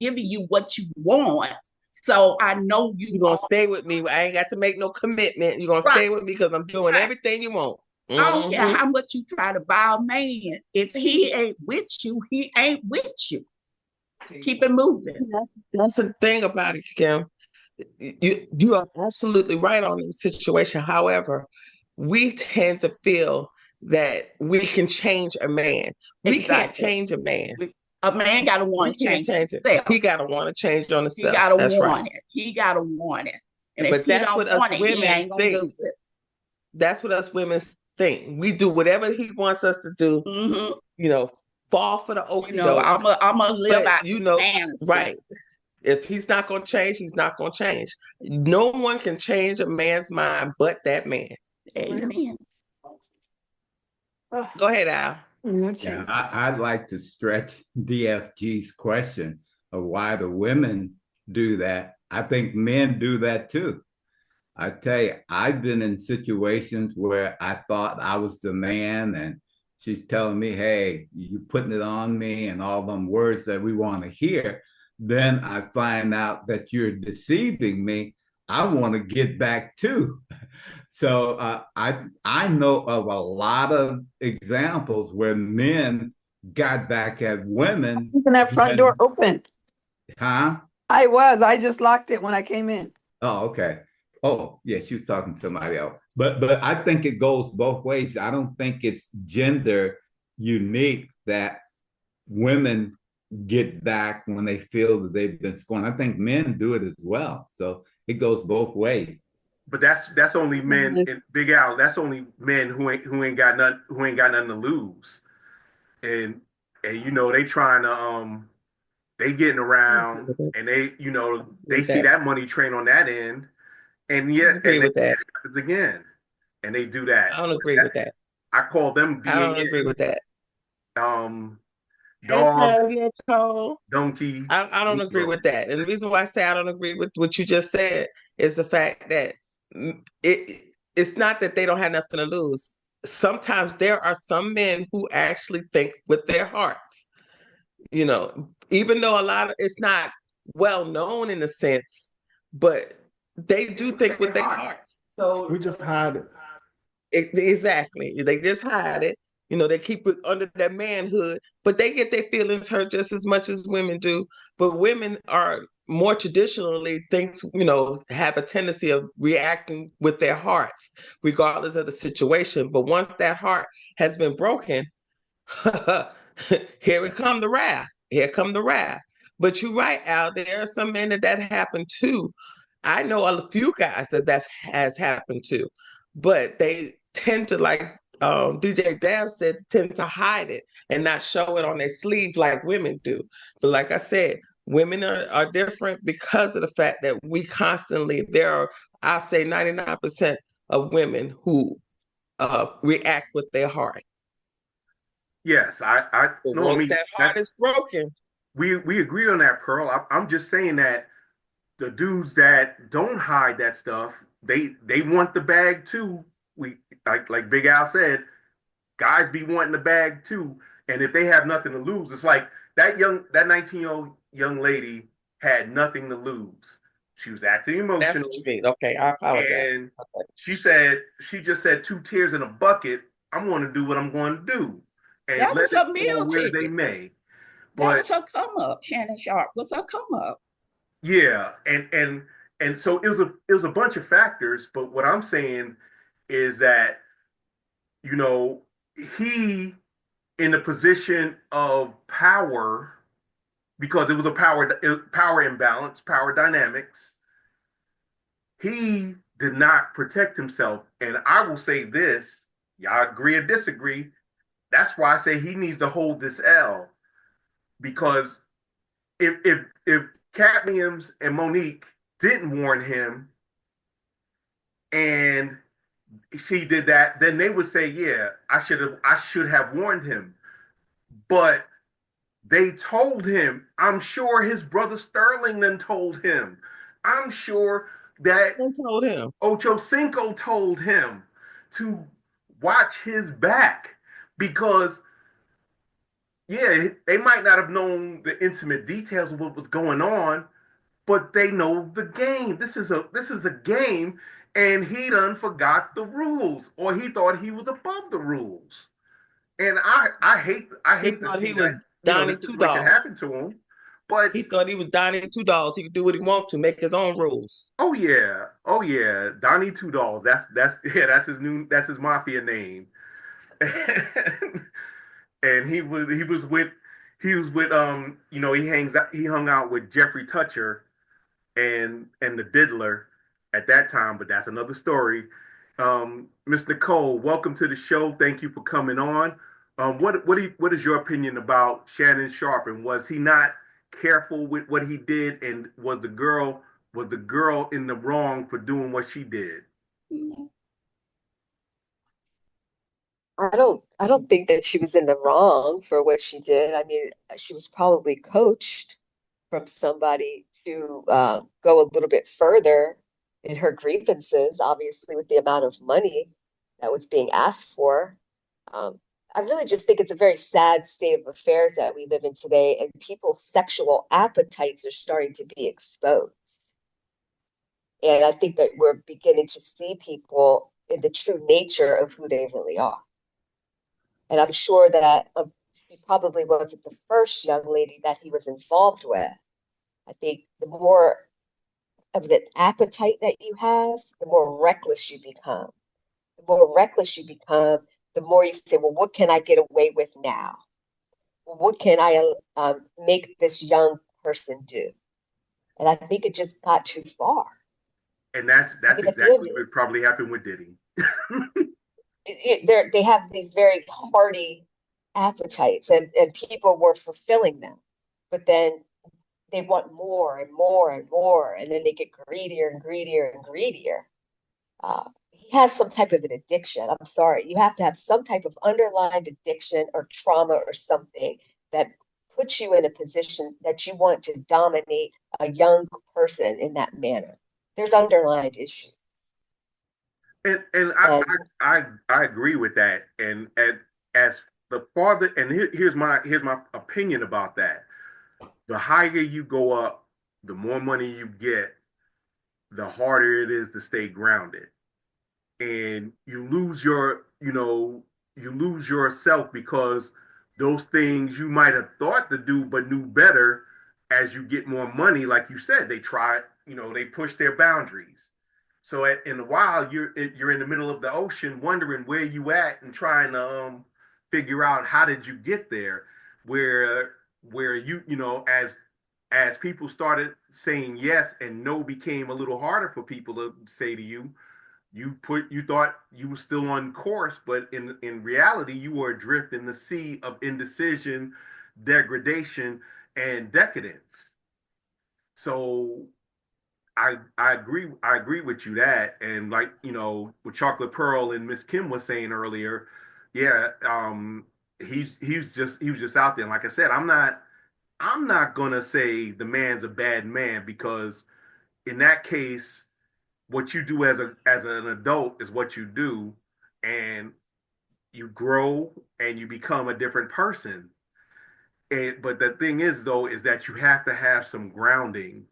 giving you what you want. So I know you're going to stay with me. I ain't got to make no commitment. You're going to stay with me because I'm doing everything you want. I don't care how much you try to buy a man. If he ain't with you, he ain't with you. Keep it moving. That's the thing about it, Kim. You are absolutely right on this situation. However, we tend to feel that we can change a man. We can't change a man. A man gotta want to change himself. He gotta want to change on himself. He gotta want it. He gotta want it. And but if he don't want it, he ain't gonna do it. That's what us women think. We do whatever he wants us to do. You know, fall for the okie doke. I'm gonna live out fantasy. Right. If he's not gonna change, he's not gonna change. No one can change a man's mind but that man. Amen. Go ahead, Al. Yeah, I'd like to stretch DFG's question of why the women do that. I think men do that too. I tell you, I've been in situations where I thought I was the man and she's telling me, hey, you putting it on me and all them words that we want to hear. Then I find out that you're deceiving me. I want to get back too. So I know of a lot of examples where men got back at women. Keeping that front door open. Huh? I just locked it when I came in. Oh, okay. Oh, yeah, she was talking to somebody else. But I think it goes both ways. I don't think it's gender unique that women get back when they feel that they've been scorned. I think men do it as well. So it goes both ways. But that's only men. And Big Al, that's only men who ain't got nothing to lose, and you know they trying to they getting around and they see that money train on that end, and yet agree with that happens again, and they do that. I don't agree with that. I call them. I don't agree with that. Dog, donkey. I don't agree with that, and the reason why I say I don't agree with what you just said is the fact that it's not that they don't have nothing to lose. Sometimes there are some men who actually think with their hearts, you know, even though it's not well known in a sense, but they do think with their hearts. So we just hide it. Exactly. They just hide it. You know, they keep it under their manhood, but they get their feelings hurt just as much as women do. But women are more traditionally have a tendency of reacting with their hearts, regardless of the situation. But once that heart has been broken, here come the wrath. Here come the wrath. But you're right, Al. There are some men that happened to. I know a few guys that has happened to, but they tend to, like DJ Dab said, tend to hide it and not show it on their sleeve like women do. But like I said, women are different because of the fact that we constantly, I'll say 99% of women who react with their heart. Yes, I know. That heart is broken. We agree on that, Pearl. I'm just saying that the dudes that don't hide that stuff, they want the bag too. We like Big Al said, guys be wanting the bag too. And if they have nothing to lose, it's like that 19-year-old young lady had nothing to lose. She was acting emotional. That's what you mean. Okay, I apologize. And she just said 2 tears in a bucket. I'm going to do what I'm going to do. And that was a meal ticket. They may. That was her come up. Shannon Sharpe was her come up. Yeah, and so it was a bunch of factors. But what I'm saying is that, you know, he in a position of power, because it was a power imbalance, power dynamics, he did not protect himself. And I will say this, y'all agree or disagree, that's why I say he needs to hold this L. Because if 𝗥𝗶𝗵s and Monique didn't warn him and she did that, then they would say, yeah, I should have warned him. But they told him. I'm sure his brother Sterling then told him. I'm sure that 𝗟𝗶𝗁𝗲 told him to watch his back, because yeah, they might not have known the intimate details of what was going on, but they know the game. This is a game, and he done forgot the rules, or he thought he was above the rules. And I He hate to thought see he was that, Donnie this Two situation Dogs. happen to him. But He thought he was Donnie Two Dogs. He could do what he wants to, make his own rules. oh yeah, Donnie Two Dolls. That's his mafia name. And he was with he hung out with Jeffrey Toucher and the Diddler at that time, but that's another story. Miss Nicole, welcome to the show. Thank you for coming on. What is your opinion about Shannon Sharpe? And was he not careful with what he did? And was the girl in the wrong for doing what she did? I don't think that she was in the wrong for what she did. I mean, she was probably coached from somebody to go a little bit further in her grievances, obviously with the amount of money that was being asked for. Um, I really just think it's a very sad state of affairs that we live in today, and people's sexual appetites are starting to be exposed. And I think that we're beginning to see people in the true nature of who they really are. And I'm sure that she probably wasn't the first young lady that he was involved with. I think the more of an appetite that you have, the more reckless you become. The more reckless you become, the more you say, well, what can I get away with now? Well, what can I make this young person do? And I think it just got too far. And that's I mean, exactly what probably happened with Diddy. they have these very hearty appetites, and people were fulfilling them. But then they want more and more and more, and then they get greedier and greedier and greedier. He has some type of an addiction. I'm sorry. You have to have some type of underlying addiction or trauma or something that puts you in a position that you want to dominate a young person in that manner. There's underlying issues. And And I agree with that. And as the farther, and here's my opinion about that. The higher you go up, the more money you get, the harder it is to stay grounded. And you lose yourself because those things you might have thought to do but knew better. As you get more money, like you said, they push their boundaries. So in the wild, you're in the middle of the ocean, wondering where you at and trying to figure out how did you get there. Where as people started saying yes and no became a little harder for people to say to you, you thought you were still on course, but in reality, you were adrift in the sea of indecision, degradation, and decadence. So I agree with you that, and like what 𝗟𝗏𝗃 and Miss Kim was saying earlier, yeah, he was just out there. And like I said, I'm not gonna say the man's a bad man, because in that case, what you do as an adult is what you do, and you grow and you become a different person. But the thing is, though, is that you have to have some grounding.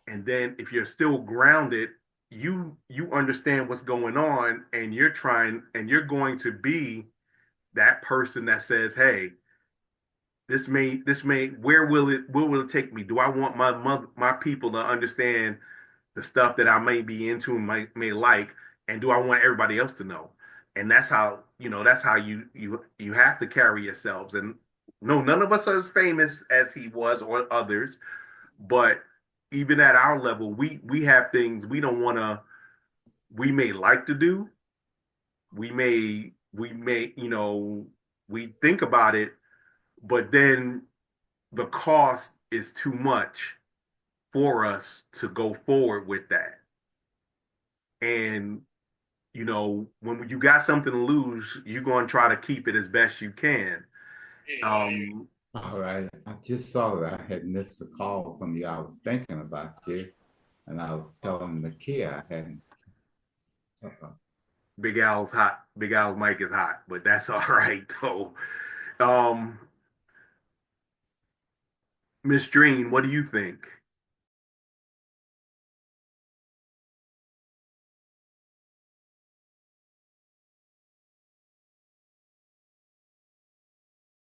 And then if you're still grounded, you understand what's going on, and you're going to be that person that says, hey, this may where will it take me? Do I want my people to understand the stuff that I may be into and may like, and do I want everybody else to know? And that's how you have to carry yourselves. And no, none of us are as famous as he was or others, but even at our level, we have things we may like to do. We think about it, but then the cost is too much for us to go forward with that. And when you got something to lose, you're going to try to keep it as best you can. All right. I just saw that I had missed a call from you. I was thinking about you, and I was telling Nakia I hadn't. Big Al's hot. Big Al's mic is hot, but that's all right though. Um, Miss Dream, what do you think?